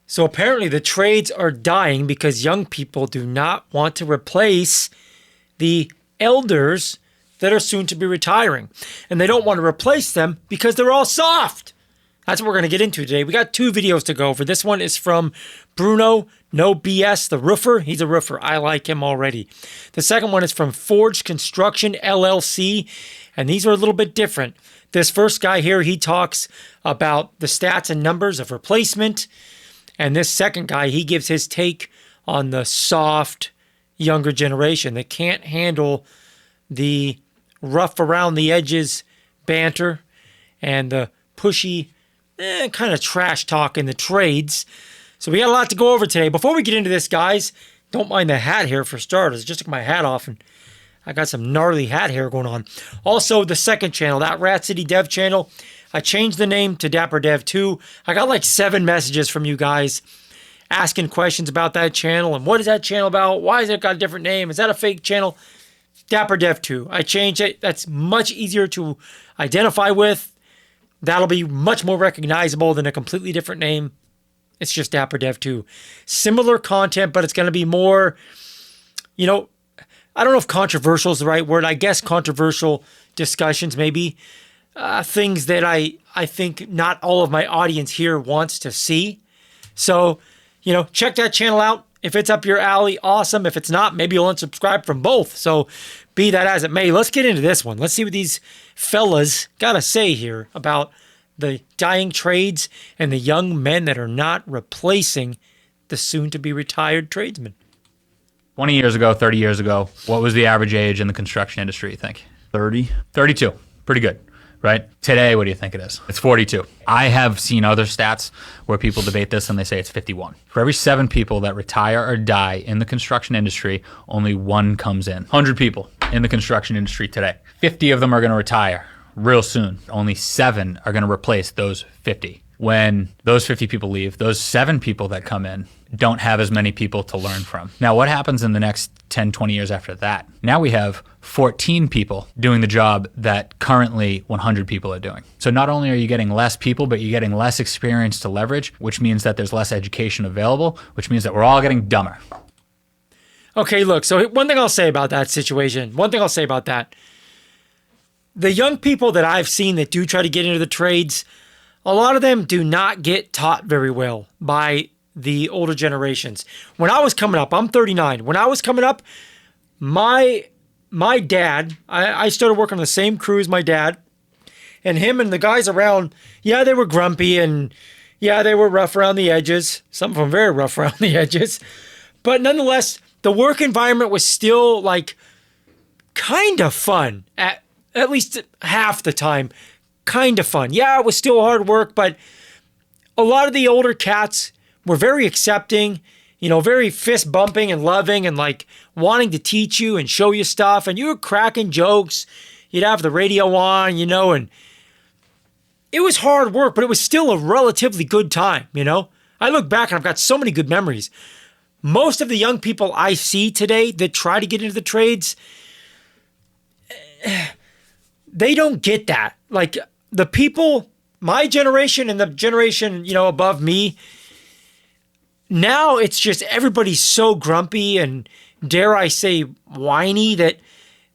So apparently the trades are dying because young people do not want to replace the elders that are soon to be retiring. And they don't want to replace them because they're all soft. That's what we're going to get into today. We got 2 videos to go over. This one is from Bruno, no BS, the roofer. He's a roofer. I like him already. The second one is from Forged Construction LLC. And these are a little bit different. This first guy here, he talks about the stats and numbers of replacement. And this second guy, he gives his take on the soft younger generation that can't handle the rough around the edges banter and the pushy kind of trash talk in the trades. So we got a lot to go over today. Before we get into this, guys, don't mind the hat here for starters. Just took my hat off and I got some gnarly hat hair going on. Also, the second channel, that Rat City Dev channel, I changed the name to Dapper Dev 2. I got like 7 messages from you guys asking questions about that channel. And what is that channel about? Why has it got a different name? Is that a fake channel? Dapper Dev 2. I changed it. That's much easier to identify with. That'll be much more recognizable than a completely different name. It's just Dapper Dev 2. Similar content, but it's going to be more, I don't know if controversial is the right word. I guess controversial discussions, maybe. Things that I think not all of my audience here wants to see. So, check that channel out. If it's up your alley, awesome. If it's not, maybe you'll unsubscribe from both. So be that as it may, let's get into this one. Let's see what these fellas got to say here about the dying trades and the young men that are not replacing the soon-to-be retired tradesmen. 20 years ago, 30 years ago, what was the average age in the construction industry, you think? 30. 32. Pretty good, right? Today, what do you think it is? It's 42. I have seen other stats where people debate this and they say it's 51. For every 7 people that retire or die in the construction industry, only 1 comes in. 100 people in the construction industry today. 50 of them are going to retire real soon. Only 7 are going to replace those 50. When those 50 people leave, those 7 people that come in don't have as many people to learn from. Now, what happens in the next 10, 20 years after that? Now we have 14 people doing the job that currently 100 people are doing. So not only are you getting less people, but you're getting less experience to leverage, which means that there's less education available, which means that we're all getting dumber. Okay, look, so one thing I'll say about that situation, the young people that I've seen that do try to get into the trades, a lot of them do not get taught very well by the older generations. When I was coming up, I'm 39. When I was coming up, my dad, I started working on the same crew as my dad, and him and the guys around, yeah, they were grumpy and yeah, they were rough around the edges. Some of them very rough around the edges. But nonetheless, the work environment was still like kind of fun, at least half the time. Kind of fun. Yeah, it was still hard work, but a lot of the older cats were very accepting, very fist bumping and loving and like wanting to teach you and show you stuff. And you were cracking jokes. You'd have the radio on, and it was hard work, but it was still a relatively good time, I look back and I've got so many good memories. Most of the young people I see today that try to get into the trades, they don't get that. Like, the people, my generation and the generation, above me, now it's just everybody's so grumpy and, dare I say, whiny that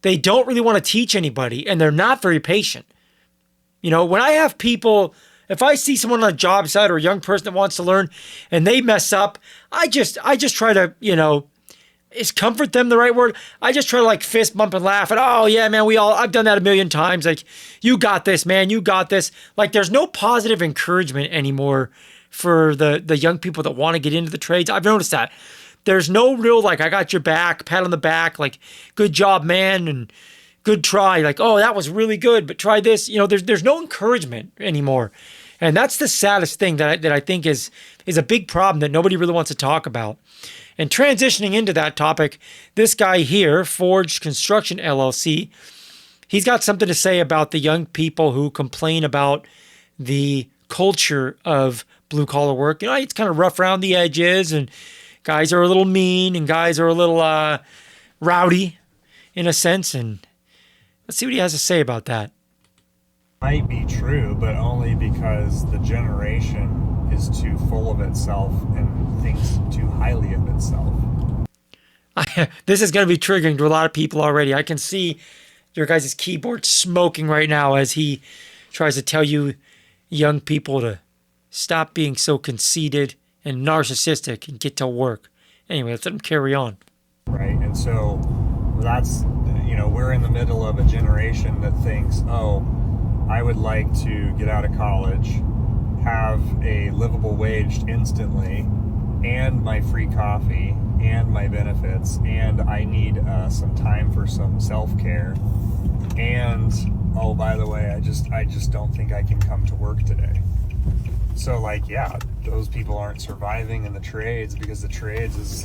they don't really want to teach anybody and they're not very patient. When I have people, if I see someone on a job site or a young person that wants to learn and they mess up, I just try to, is comfort them the right word? I just try to like fist bump and laugh and, oh yeah, man, I've done that a million times. Like, you got this, man, you got this. Like, there's no positive encouragement anymore for the young people that want to get into the trades. I've noticed that. There's no real, like, I got your back, pat on the back, like, good job, man, and good try. Like, oh, that was really good, but try this. There's no encouragement anymore. And that's the saddest thing that I think is a big problem that nobody really wants to talk about. And transitioning into that topic, this guy here, Forged Construction LLC, he's got something to say about the young people who complain about the culture of blue-collar work. It's kind of rough around the edges, and guys are a little mean, and guys are a little rowdy, in a sense. And let's see what he has to say about that. Might be true, but only because the generation is too full of itself and thinks too highly of itself. This is going to be triggering to a lot of people already. I can see your guys' keyboard smoking right now as he tries to tell you young people to stop being so conceited and narcissistic and get to work. Anyway, let's let him carry on. Right, and so that's, we're in the middle of a generation that thinks, oh, I would like to get out of college, have a livable wage instantly, and my free coffee, and my benefits, and I need some time for some self-care, and, oh, by the way, I just don't think I can come to work today. So, those people aren't surviving in the trades, because the trades is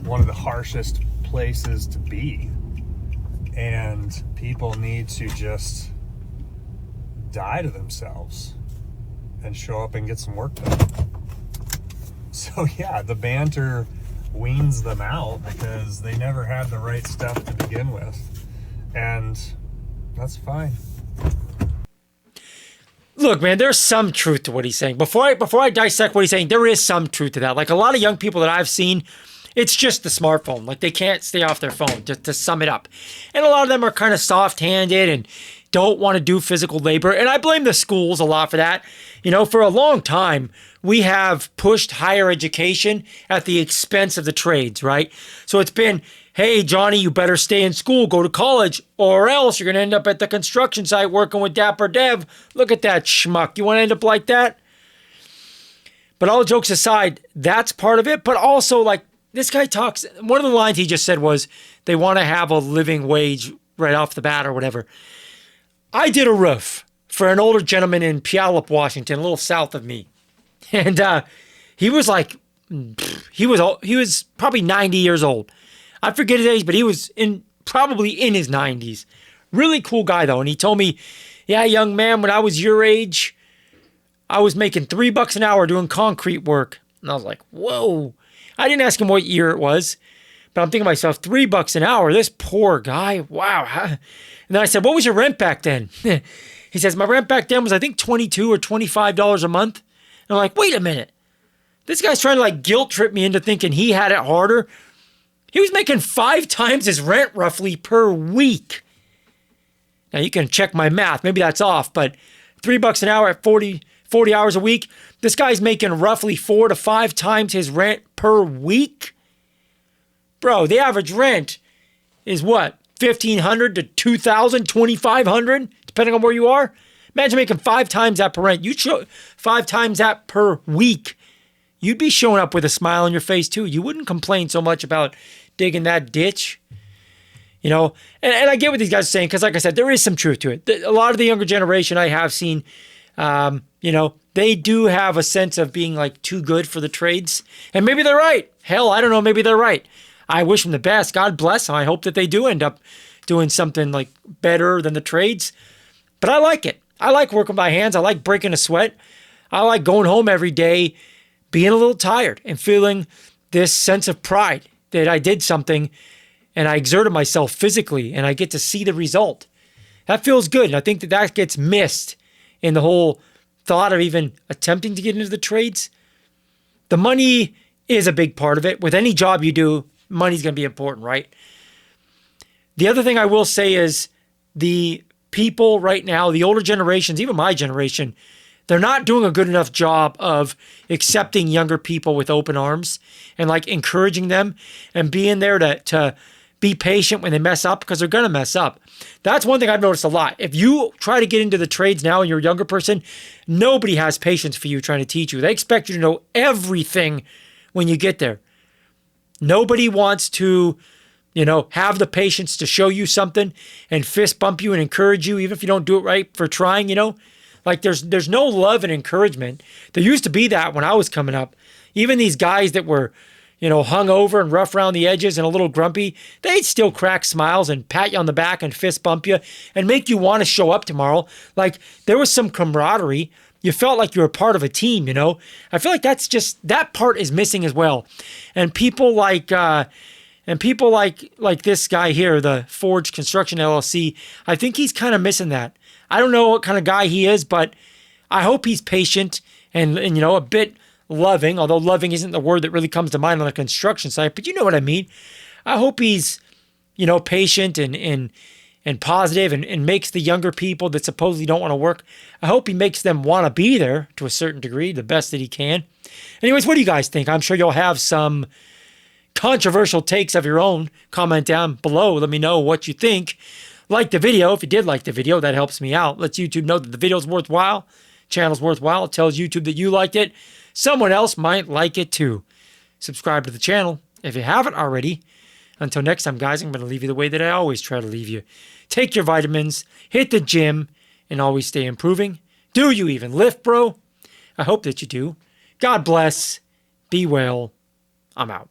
one of the harshest places to be. And people need to just die to themselves and show up and get some work done. So, the banter weans them out because they never had the right stuff to begin with. And that's fine. Look, man, there's some truth to what he's saying. Before I dissect what he's saying, there is some truth to that. Like a lot of young people that I've seen, it's just the smartphone. Like they can't stay off their phone, just to sum it up. And a lot of them are kind of soft-handed and don't want to do physical labor. And I blame the schools a lot for that. For a long time, we have pushed higher education at the expense of the trades, right? So it's been, hey, Johnny, you better stay in school, go to college, or else you're going to end up at the construction site working with Dapper Dev. Look at that schmuck. You want to end up like that? But all jokes aside, that's part of it. But also, this guy talks, one of the lines he just said was, they want to have a living wage right off the bat or whatever. I did a roof for an older gentleman in Puyallup, Washington, a little south of me. And he was he was probably 90 years old. I forget his age, but he was probably in his 90s. Really cool guy, though. And he told me, yeah, young man, when I was your age, I was making $3 an hour doing concrete work. And I was like, whoa. I didn't ask him what year it was, but I'm thinking to myself, $3 an hour, this poor guy, wow. And then I said, what was your rent back then? He says, my rent back then was, I think, $22 or $25 a month. And I'm like, wait a minute. This guy's trying to guilt trip me into thinking he had it harder. He was making 5 times his rent roughly per week. Now you can check my math. Maybe that's off, but $3 an hour at 40 hours a week. This guy's making roughly 4 to 5 times his rent per week. Bro, the average rent is what? $1,500 to $2,000, $2,500, depending on where you are. Imagine making 5 times that per rent. You 5 times that per week. You'd be showing up with a smile on your face too. You wouldn't complain so much about digging that ditch. And I get what these guys are saying, because like I said, there is some truth to it. A lot of the younger generation I have seen, they do have a sense of being too good for the trades. And maybe they're right. Hell, I don't know. Maybe they're right. I wish them the best. God bless them. I hope that they do end up doing something better than the trades. But I like it. I like working by hands. I like breaking a sweat. I like going home every day, being a little tired and feeling this sense of pride that I did something and I exerted myself physically and I get to see the result. That feels good. And I think that gets missed in the whole thought of even attempting to get into the trades. The money is a big part of it. With any job you do, money's going to be important, right? The other thing I will say is the people right now, the older generations, even my generation, they're not doing a good enough job of accepting younger people with open arms and encouraging them and being there to be patient when they mess up, because they're going to mess up. That's one thing I've noticed a lot. If you try to get into the trades now and you're a younger person, nobody has patience for you trying to teach you. They expect you to know everything when you get there. Nobody wants to, have the patience to show you something and fist bump you and encourage you, even if you don't do it right, for trying, There's no love and encouragement. There used to be that when I was coming up. Even these guys that were, hung over and rough around the edges and a little grumpy, they'd still crack smiles and pat you on the back and fist bump you and make you want to show up tomorrow. There was some camaraderie. You felt like you were part of a team, I feel like that part is missing as well. And people like this guy here, the Forge Construction LLC, I think he's kind of missing that. I don't know what kind of guy he is, but I hope he's patient and a bit loving, although loving isn't the word that really comes to mind on a construction site, but you know what I mean. I hope he's, patient and positive and makes the younger people that supposedly don't want to work, I hope he makes them want to be there to a certain degree, the best that he can. Anyways, what do you guys think? I'm sure you'll have some controversial takes of your own. Comment down below. Let me know what you think. Like the video. If you did like the video, that helps me out. Lets YouTube know that the video's worthwhile. Channel's worthwhile. It tells YouTube that you liked it. Someone else might like it too. Subscribe to the channel if you haven't already. Until next time, guys, I'm going to leave you the way that I always try to leave you. Take your vitamins, hit the gym, and always stay improving. Do you even lift, bro? I hope that you do. God bless. Be well. I'm out.